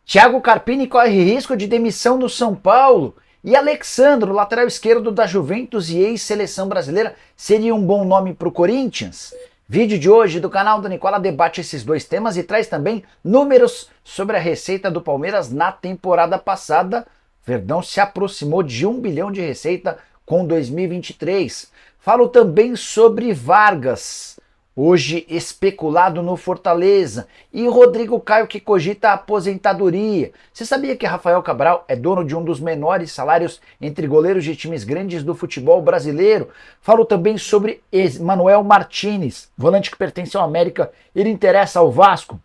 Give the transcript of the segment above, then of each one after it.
Thiago Carpini corre risco de demissão do São Paulo. E Alexandro, lateral esquerdo da Juventus e ex-seleção brasileira, seria um bom nome para o Corinthians? Vídeo de hoje do canal do Nicola debate esses dois temas e traz também números sobre a receita do Palmeiras na temporada passada. Verdão se aproximou de 1 bilhão de receita com 2023. Falo também sobre Vargas, hoje especulado no Fortaleza, e Rodrigo Caio que cogita a aposentadoria. Você sabia que Rafael Cabral é dono de um dos menores salários entre goleiros de times grandes do futebol brasileiro? Falo também sobre Manuel Martínez, volante que pertence ao América, ele interessa ao Vasco.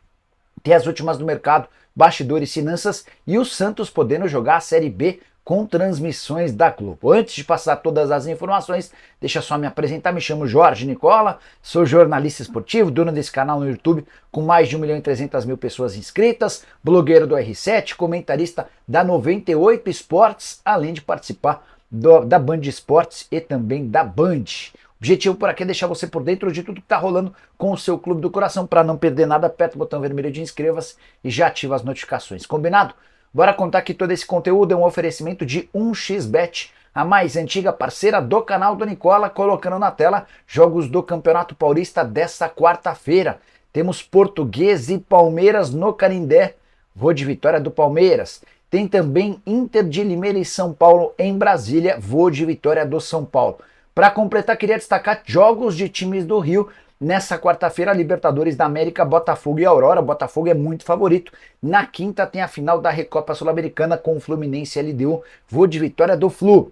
Tem as últimas do mercado, bastidores, finanças e o Santos podendo jogar a Série B com transmissões da Globo. Antes de passar todas as informações, deixa só me apresentar, me chamo Jorge Nicola, sou jornalista esportivo, dono desse canal no YouTube com mais de 1.300.000 pessoas inscritas, blogueiro do R7, comentarista da 98 Esportes, além de participar da Band Esportes e também da Band. O objetivo por aqui é deixar você por dentro de tudo que está rolando com o seu clube do coração. Para não perder nada, aperta o botão vermelho de inscreva-se e já ativa as notificações. Combinado? Bora contar que todo esse conteúdo é um oferecimento de 1xBet, a mais antiga parceira do canal do Nicola, colocando na tela jogos do Campeonato Paulista dessa quarta-feira. Temos Português e Palmeiras no Canindé, vou de vitória do Palmeiras. Tem também Inter de Limeira e São Paulo em Brasília, vou de vitória do São Paulo. Para completar, queria destacar jogos de times do Rio. Nessa quarta-feira, Libertadores da América, Botafogo e Aurora. Botafogo é muito favorito. Na quinta tem a final da Recopa Sul-Americana com o Fluminense e LDU. Vou de vitória do Flu.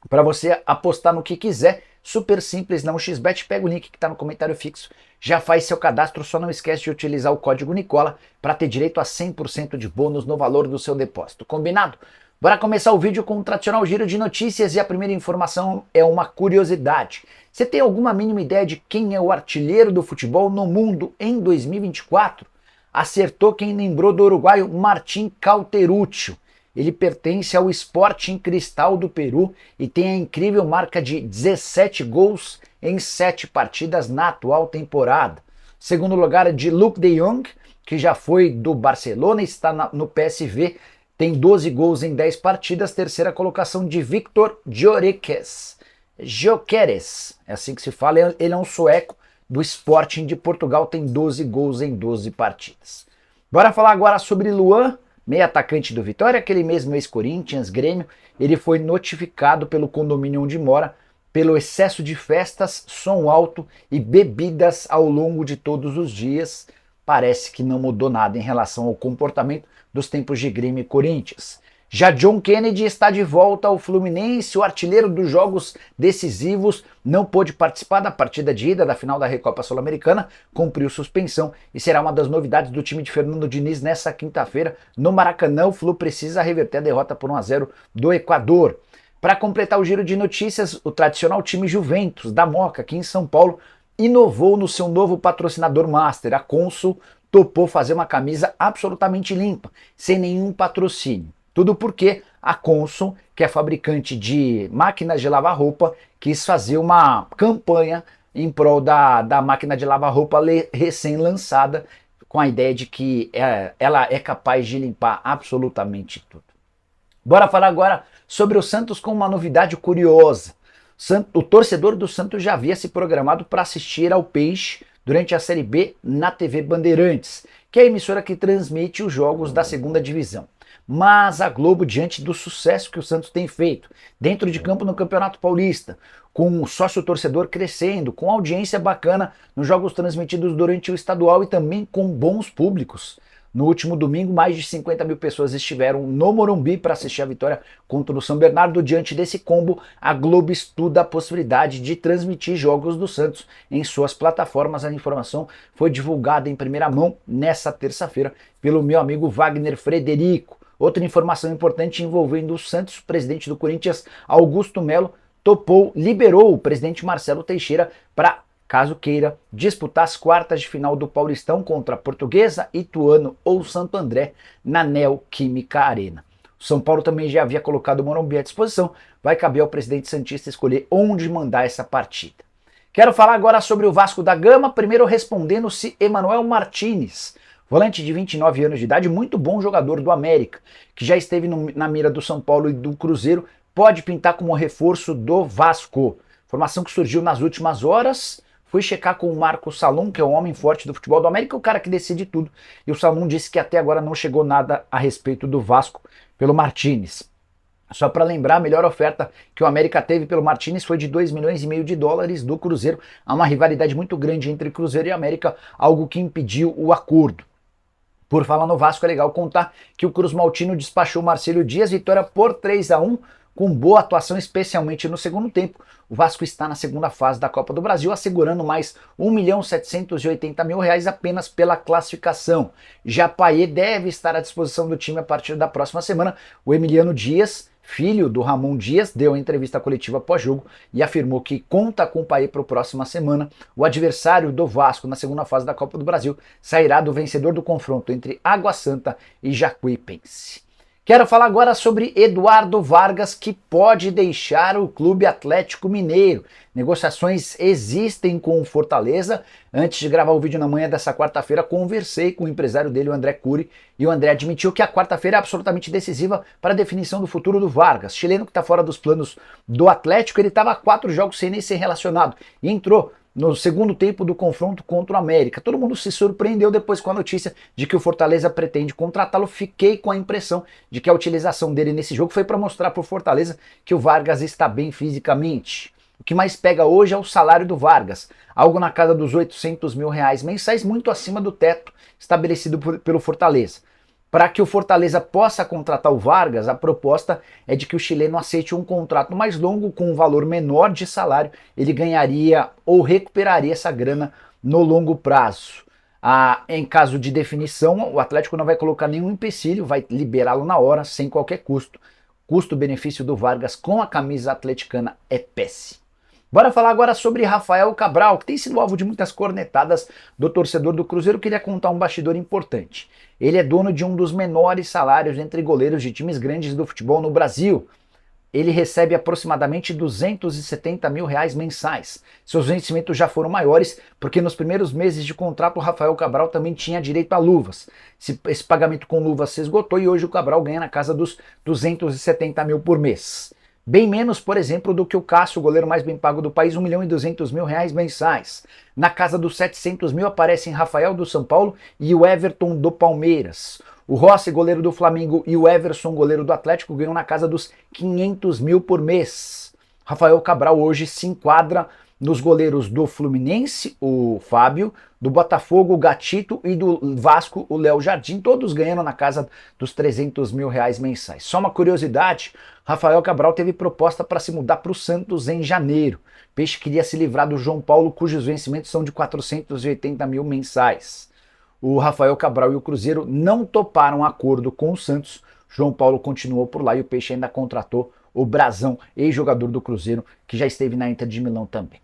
Para você apostar no que quiser, super simples, não xbet, pega o link que está no comentário fixo. Já faz seu cadastro, só não esquece de utilizar o código Nicola para ter direito a 100% de bônus no valor do seu depósito. Combinado? Bora começar o vídeo com um tradicional giro de notícias e a primeira informação é uma curiosidade. Você tem alguma mínima ideia de quem é o artilheiro do futebol no mundo em 2024? Acertou quem lembrou do uruguaio Martín Cauteruccio. Ele pertence ao Sporting Cristal do Peru e tem a incrível marca de 17 gols em 7 partidas na atual temporada. Segundo lugar é de Luuk de Jong, que já foi do Barcelona e está no PSV, tem 12 gols em 10 partidas. Terceira colocação de Victor Gyökeres, é assim que se fala, ele é um sueco do Sporting de Portugal, tem 12 gols em 12 partidas. Bora falar agora sobre Luan, meio atacante do Vitória, aquele mesmo ex-Corinthians, Grêmio. Ele foi notificado pelo condomínio onde mora pelo excesso de festas, som alto e bebidas ao longo de todos os dias. Parece que não mudou nada em relação ao comportamento dos tempos de Grêmio e Corinthians. Já John Kennedy está de volta ao Fluminense, o artilheiro dos jogos decisivos, não pôde participar da partida de ida da final da Recopa Sul-Americana, cumpriu suspensão e será uma das novidades do time de Fernando Diniz nessa quinta-feira no Maracanã. O Flu precisa reverter a derrota por 1-0 do Equador. Para completar o giro de notícias, o tradicional time Juventus da Moca, aqui em São Paulo, inovou no seu novo patrocinador master. A Consul topou fazer uma camisa absolutamente limpa, sem nenhum patrocínio. Tudo porque a Consul, que é fabricante de máquinas de lavar roupa, quis fazer uma campanha em prol da máquina de lavar roupa recém-lançada, com a ideia de que ela é capaz de limpar absolutamente tudo. Bora falar agora sobre o Santos com uma novidade curiosa. O torcedor do Santos já havia se programado para assistir ao Peixe durante a Série B na TV Bandeirantes, que é a emissora que transmite os jogos da segunda divisão. Mas a Globo, diante do sucesso que o Santos tem feito dentro de campo no Campeonato Paulista, com o sócio-torcedor crescendo, com audiência bacana nos jogos transmitidos durante o estadual e também com bons públicos. No último domingo, mais de 50.000 pessoas estiveram no Morumbi para assistir a vitória contra o São Bernardo. Diante desse combo, a Globo estuda a possibilidade de transmitir jogos do Santos em suas plataformas. A informação foi divulgada em primeira mão nessa terça-feira pelo meu amigo Wagner Frederico. Outra informação importante envolvendo o Santos, o presidente do Corinthians, Augusto Melo, liberou o presidente Marcelo Teixeira para, caso queira, disputar as quartas de final do Paulistão contra a Portuguesa, Ituano ou Santo André na Neoquímica Arena. O São Paulo também já havia colocado o Morumbi à disposição, vai caber ao presidente santista escolher onde mandar essa partida. Quero falar agora sobre o Vasco da Gama, primeiro respondendo se Emanuel Martínez Volante de 29 anos de idade, muito bom jogador do América, que já esteve na mira do São Paulo e do Cruzeiro, pode pintar como reforço do Vasco. Informação que surgiu nas últimas horas. Fui checar com o Marco Salum, que é o homem forte do futebol do América, o cara que decide tudo. E o Salum disse que até agora não chegou nada a respeito do Vasco pelo Martínez. Só para lembrar, a melhor oferta que o América teve pelo Martínez foi de 2,5 milhões de dólares do Cruzeiro. Há uma rivalidade muito grande entre Cruzeiro e América, algo que impediu o acordo. Por falar no Vasco, é legal contar que o Cruz Maltino despachou Marcelo Dias, vitória por 3-1, com boa atuação, especialmente no segundo tempo. O Vasco está na segunda fase da Copa do Brasil, assegurando mais R$ 1.780.000 apenas pela classificação. Já Payet deve estar à disposição do time a partir da próxima semana. O Emiliano Dias, filho do Ramon Dias, deu entrevista coletiva pós-jogo e afirmou que conta com o Payet para a próxima semana. O adversário do Vasco na segunda fase da Copa do Brasil sairá do vencedor do confronto entre Água Santa e Jacuipense. Quero falar agora sobre Eduardo Vargas, que pode deixar o Clube Atlético Mineiro. Negociações existem com o Fortaleza. Antes de gravar o vídeo na manhã dessa quarta-feira, conversei com o empresário dele, o André Curi, e o André admitiu que a quarta-feira é absolutamente decisiva para a definição do futuro do Vargas. Chileno que está fora dos planos do Atlético, ele estava há 4 jogos sem nem ser relacionado e entrou no segundo tempo do confronto contra o América. Todo mundo se surpreendeu depois com a notícia de que o Fortaleza pretende contratá-lo. Fiquei com a impressão de que a utilização dele nesse jogo foi para mostrar para o Fortaleza que o Vargas está bem fisicamente. O que mais pega hoje é o salário do Vargas, algo na casa dos R$ 800.000 mensais, muito acima do teto estabelecido pelo Fortaleza. Para que o Fortaleza possa contratar o Vargas, a proposta é de que o chileno aceite um contrato mais longo com um valor menor de salário. Ele ganharia ou recuperaria essa grana no longo prazo. Em caso de definição, o Atlético não vai colocar nenhum empecilho, vai liberá-lo na hora, sem qualquer custo. Custo-benefício do Vargas com a camisa atleticana é péssimo. Bora falar agora sobre Rafael Cabral, que tem sido alvo de muitas cornetadas do torcedor do Cruzeiro. Queria contar um bastidor importante. Ele é dono de um dos menores salários entre goleiros de times grandes do futebol no Brasil. Ele recebe aproximadamente R$ 270.000 mensais. Seus vencimentos já foram maiores, porque nos primeiros meses de contrato o Rafael Cabral também tinha direito a luvas. Esse pagamento com luvas se esgotou e hoje o Cabral ganha na casa dos 270 mil por mês. Bem menos, por exemplo, do que o Cássio, o goleiro mais bem pago do país, R$ 1.200.000 mensais. Na casa dos 700 mil aparecem Rafael do São Paulo e o Everton do Palmeiras. O Rossi, goleiro do Flamengo, e o Everson, goleiro do Atlético, ganham na casa dos 500 mil por mês. Rafael Cabral hoje se enquadra nos goleiros do Fluminense, o Fábio, do Botafogo, o Gatito, e do Vasco, o Léo Jardim, todos ganhando na casa dos R$ 300.000 mensais. Só uma curiosidade, Rafael Cabral teve proposta para se mudar para o Santos em janeiro. Peixe queria se livrar do João Paulo, cujos vencimentos são de 480 mil mensais. O Rafael Cabral e o Cruzeiro não toparam acordo com o Santos. João Paulo continuou por lá e o Peixe ainda contratou o Brazão, ex-jogador do Cruzeiro, que já esteve na Inter de Milão também.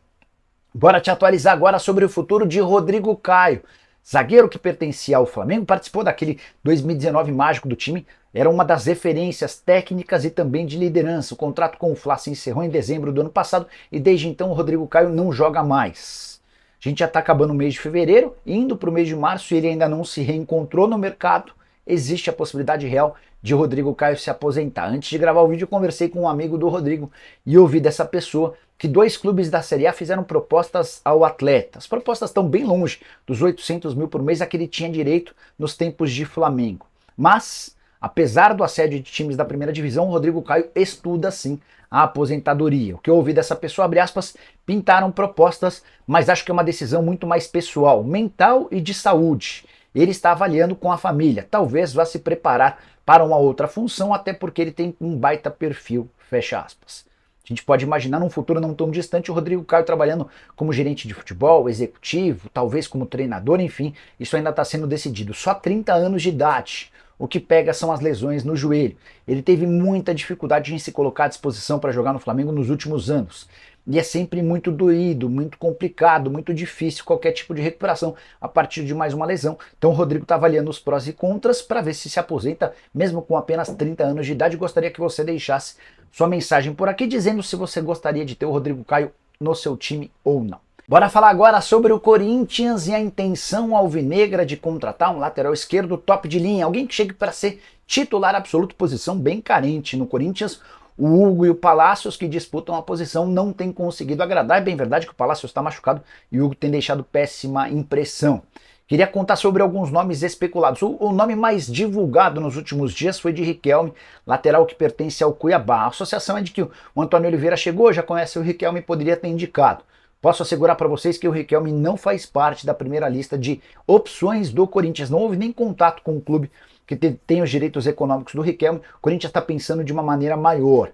Bora te atualizar agora sobre o futuro de Rodrigo Caio. Zagueiro que pertencia ao Flamengo, participou daquele 2019 mágico do time, era uma das referências técnicas e também de liderança. O contrato com o Fla se encerrou em dezembro do ano passado e desde então o Rodrigo Caio não joga mais. A gente já está acabando o mês de fevereiro, indo para o mês de março e ele ainda não se reencontrou no mercado. Existe a possibilidade real de Rodrigo Caio se aposentar. Antes de gravar o vídeo, eu conversei com um amigo do Rodrigo e ouvi dessa pessoa que 2 clubes da Série A fizeram propostas ao atleta. As propostas estão bem longe dos 800 mil por mês a que ele tinha direito nos tempos de Flamengo. Mas, apesar do assédio de times da primeira divisão, o Rodrigo Caio estuda sim a aposentadoria. O que eu ouvi dessa pessoa, abre aspas, pintaram propostas, mas acho que é uma decisão muito mais pessoal, mental e de saúde. Ele está avaliando com a família, talvez vá se preparar para uma outra função, até porque ele tem um baita perfil, fecha aspas. A gente pode imaginar num futuro não tão distante o Rodrigo Caio trabalhando como gerente de futebol, executivo, talvez como treinador, enfim, isso ainda está sendo decidido. Só 30 anos de idade. O que pega são as lesões no joelho. Ele teve muita dificuldade em se colocar à disposição para jogar no Flamengo nos últimos anos. E é sempre muito doído, muito complicado, muito difícil qualquer tipo de recuperação a partir de mais uma lesão. Então o Rodrigo está avaliando os prós e contras para ver se aposenta, mesmo com apenas 30 anos de idade. Gostaria que você deixasse sua mensagem por aqui dizendo se você gostaria de ter o Rodrigo Caio no seu time ou não. Bora falar agora sobre o Corinthians e a intenção alvinegra de contratar um lateral esquerdo top de linha, alguém que chegue para ser titular absoluto, posição bem carente no Corinthians. O Hugo e o Palácios, que disputam a posição, não têm conseguido agradar. É bem verdade que o Palácios está machucado e o Hugo tem deixado péssima impressão. Queria contar sobre alguns nomes especulados. O nome mais divulgado nos últimos dias foi de Riquelme, lateral que pertence ao Cuiabá. A associação é de que o Antônio Oliveira chegou, já conhece o Riquelme e poderia ter indicado. Posso assegurar para vocês que o Riquelme não faz parte da primeira lista de opções do Corinthians. Não houve nem contato com o clube que tem os direitos econômicos do Riquelme. O Corinthians está pensando de uma maneira maior.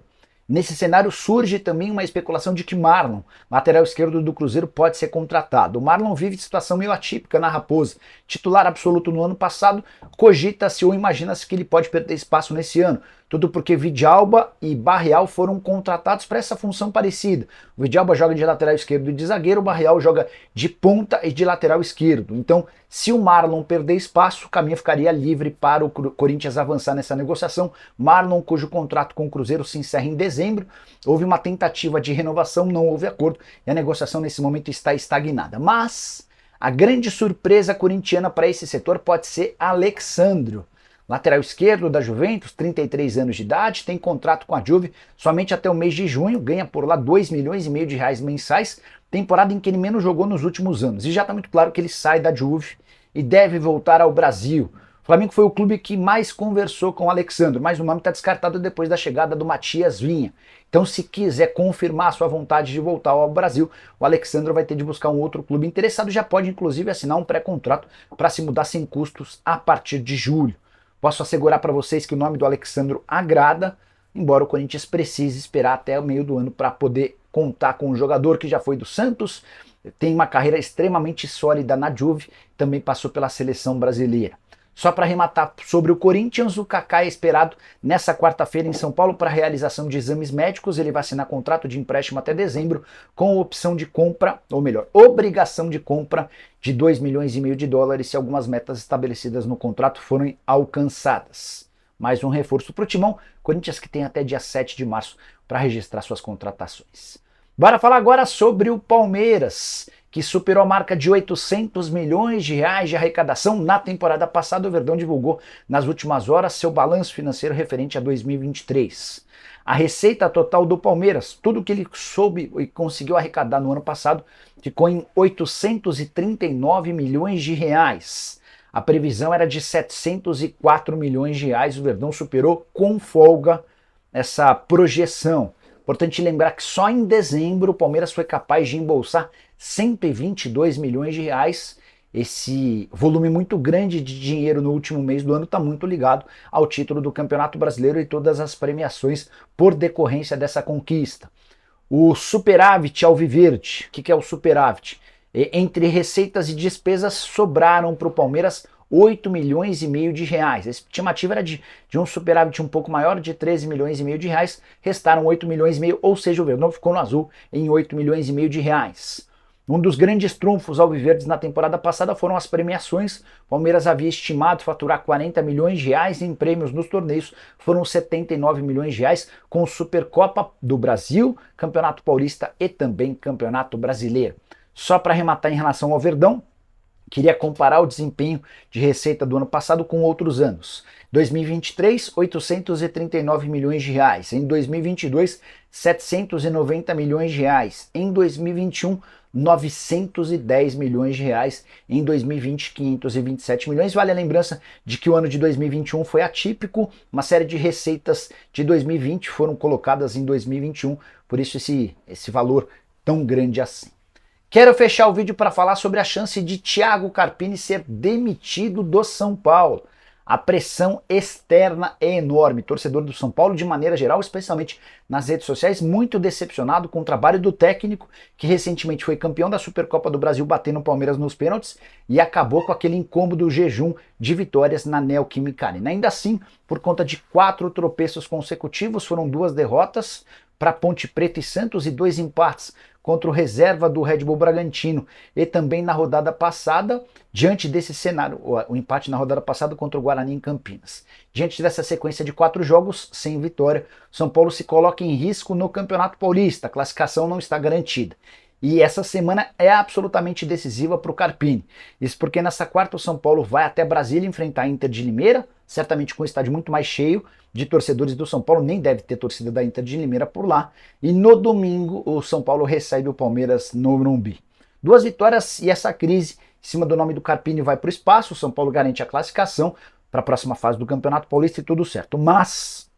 Nesse cenário surge também uma especulação de que Marlon, lateral esquerdo do Cruzeiro, pode ser contratado. O Marlon vive situação meio atípica na Raposa. Titular absoluto no ano passado, cogita-se ou imagina-se que ele pode perder espaço nesse ano. Tudo porque Vidalba e Barreal foram contratados para essa função parecida. O Vidalba joga de lateral esquerdo e de zagueiro, o Barreal joga de ponta e de lateral esquerdo. Então, se o Marlon perder espaço, o caminho ficaria livre para o Corinthians avançar nessa negociação. Marlon, cujo contrato com o Cruzeiro se encerra em dezembro, houve uma tentativa de renovação, não houve acordo e a negociação nesse momento está estagnada. Mas a grande surpresa corintiana para esse setor pode ser Alexandro. Lateral esquerdo da Juventus, 33 anos de idade, tem contrato com a Juve somente até o mês de junho, ganha por lá 2,5 milhões de reais mensais, temporada em que ele menos jogou nos últimos anos. E já está muito claro que ele sai da Juve e deve voltar ao Brasil. O Flamengo foi o clube que mais conversou com o Alexandro, mas o nome está descartado depois da chegada do Matias Vinha. Então, se quiser confirmar sua vontade de voltar ao Brasil, o Alexandro vai ter de buscar um outro clube interessado, já pode inclusive assinar um pré-contrato para se mudar sem custos a partir de julho. Posso assegurar para vocês que o nome do Alexandro agrada, embora o Corinthians precise esperar até o meio do ano para poder contar com um jogador que já foi do Santos, tem uma carreira extremamente sólida na Juve, também passou pela seleção brasileira. Só para arrematar sobre o Corinthians, o Kaká é esperado nessa quarta-feira em São Paulo para a realização de exames médicos. Ele vai assinar contrato de empréstimo até dezembro com opção de compra, ou melhor, obrigação de compra de 2,5 milhões de dólares se algumas metas estabelecidas no contrato forem alcançadas. Mais um reforço para o Timão, Corinthians que tem até dia 7 de março para registrar suas contratações. Bora falar agora sobre o Palmeiras, que superou a marca de 800 milhões de reais de arrecadação na temporada passada. O Verdão divulgou nas últimas horas seu balanço financeiro referente a 2023. A receita total do Palmeiras, tudo que ele soube e conseguiu arrecadar no ano passado, ficou em 839 milhões de reais. A previsão era de 704 milhões de reais, o Verdão superou com folga essa projeção. Importante lembrar que só em dezembro o Palmeiras foi capaz de embolsar 122 milhões de reais. Esse volume muito grande de dinheiro no último mês do ano está muito ligado ao título do Campeonato Brasileiro e todas as premiações por decorrência dessa conquista. O superávit alviverde, o que é o superávit? Entre receitas e despesas sobraram para o Palmeiras 8 milhões e meio de reais. A estimativa era de um superávit um pouco maior, de 13 milhões e meio de reais, restaram 8 milhões e meio, ou seja, o Verdão ficou no azul em 8 milhões e meio de reais. Um dos grandes trunfos alviverdes na temporada passada foram as premiações. O Palmeiras havia estimado faturar 40 milhões de reais em prêmios nos torneios, foram 79 milhões de reais com Supercopa do Brasil, Campeonato Paulista e também Campeonato Brasileiro. Só para arrematar em relação ao Verdão, queria comparar o desempenho de receita do ano passado com outros anos. 2023, 839 milhões de reais. Em 2022, 790 milhões de reais. Em 2021, 910 milhões de reais. Em 2020, 527 milhões. Vale a lembrança de que o ano de 2021 foi atípico. Uma série de receitas de 2020 foram colocadas em 2021. Por isso esse valor tão grande assim. Quero fechar o vídeo para falar sobre a chance de Thiago Carpini ser demitido do São Paulo. A pressão externa é enorme. Torcedor do São Paulo, de maneira geral, especialmente nas redes sociais, muito decepcionado com o trabalho do técnico, que recentemente foi campeão da Supercopa do Brasil, batendo o Palmeiras nos pênaltis, e acabou com aquele incômodo jejum de vitórias na Neoquímica Arena. Ainda assim, por conta de 4 tropeços consecutivos, foram 2 derrotas para Ponte Preta e Santos e 2 empates contra o reserva do Red Bull Bragantino. E também na rodada passada, diante desse cenário, o empate na rodada passada contra o Guarani em Campinas. Diante dessa sequência de 4 jogos sem vitória, São Paulo se coloca em risco no Campeonato Paulista. A classificação não está garantida. E essa semana é absolutamente decisiva para o Carpini. Isso porque nessa quarta o São Paulo vai até Brasília enfrentar a Inter de Limeira, certamente com o estádio muito mais cheio de torcedores do São Paulo, nem deve ter torcida da Inter de Limeira por lá. E no domingo o São Paulo recebe o Palmeiras no Morumbi. 2 vitórias e essa crise em cima do nome do Carpini vai para o espaço, o São Paulo garante a classificação para a próxima fase do Campeonato Paulista e tudo certo. Mas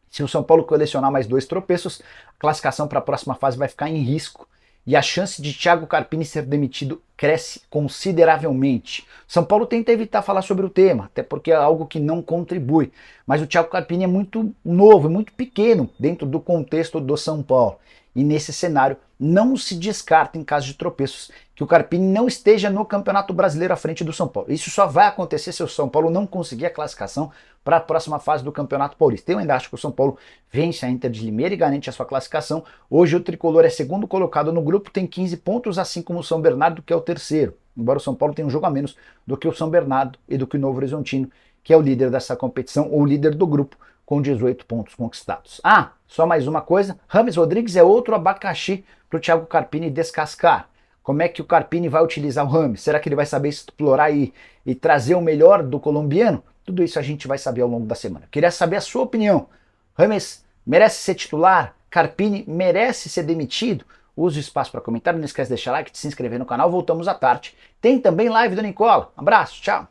se o São Paulo colecionar mais 2 tropeços, a classificação para a próxima fase vai ficar em risco e a chance de Thiago Carpini ser demitido cresce consideravelmente. São Paulo tenta evitar falar sobre o tema, até porque é algo que não contribui, mas o Thiago Carpini é muito novo, muito pequeno dentro do contexto do São Paulo. E nesse cenário, não se descarta, em caso de tropeços, que o Carpini não esteja no Campeonato Brasileiro à frente do São Paulo. Isso só vai acontecer se o São Paulo não conseguir a classificação para a próxima fase do Campeonato Paulista. Eu ainda acho que o São Paulo vence a Inter de Limeira e garante a sua classificação. Hoje o Tricolor é segundo colocado no grupo, tem 15 pontos, assim como o São Bernardo, que é o terceiro. Embora o São Paulo tenha um jogo a menos do que o São Bernardo e do que o Novo Horizontino, que é o líder dessa competição, ou o líder do grupo, com 18 pontos conquistados. Ah, só mais uma coisa, Rames Rodrigues é outro abacaxi para o Thiago Carpini descascar. Como é que o Carpini vai utilizar o Rames? Será que ele vai saber explorar e trazer o melhor do colombiano? Tudo isso a gente vai saber ao longo da semana. Queria saber a sua opinião. Rames merece ser titular? Carpini merece ser demitido? Use o espaço para comentar, não esquece de deixar like, de se inscrever no canal. Voltamos à tarde. Tem também live do Nicola. Abraço, tchau!